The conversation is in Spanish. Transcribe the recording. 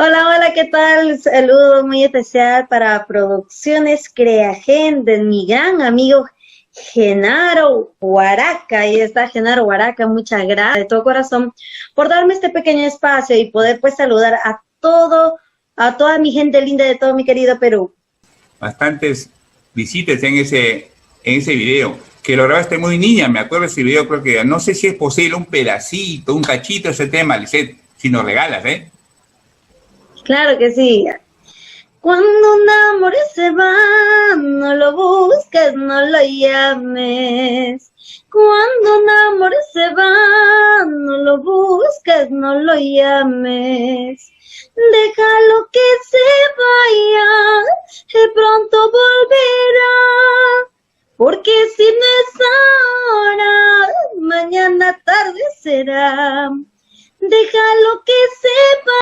Hola, hola, ¿qué tal? Saludo muy especial para Producciones Creagen de mi gran amigo Genaro Huaraca. Ahí está Genaro Huaraca, muchas gracias de todo corazón por darme este pequeño espacio y poder pues saludar a toda mi gente linda de todo mi querido Perú. Bastantes visitas en ese video, que lo grabaste muy niña, me acuerdo de ese video, creo que, no sé si es posible un pedacito, un cachito, ese tema, Lisette, si nos regalas, ¿eh? Claro que sí. Cuando un amor se va, no lo busques, no lo llames. Cuando un amor se va, no lo busques, no lo llames. Déjalo que se vaya, que pronto volverá. Porque si no es ahora, mañana tarde será. Déjalo que se vaya.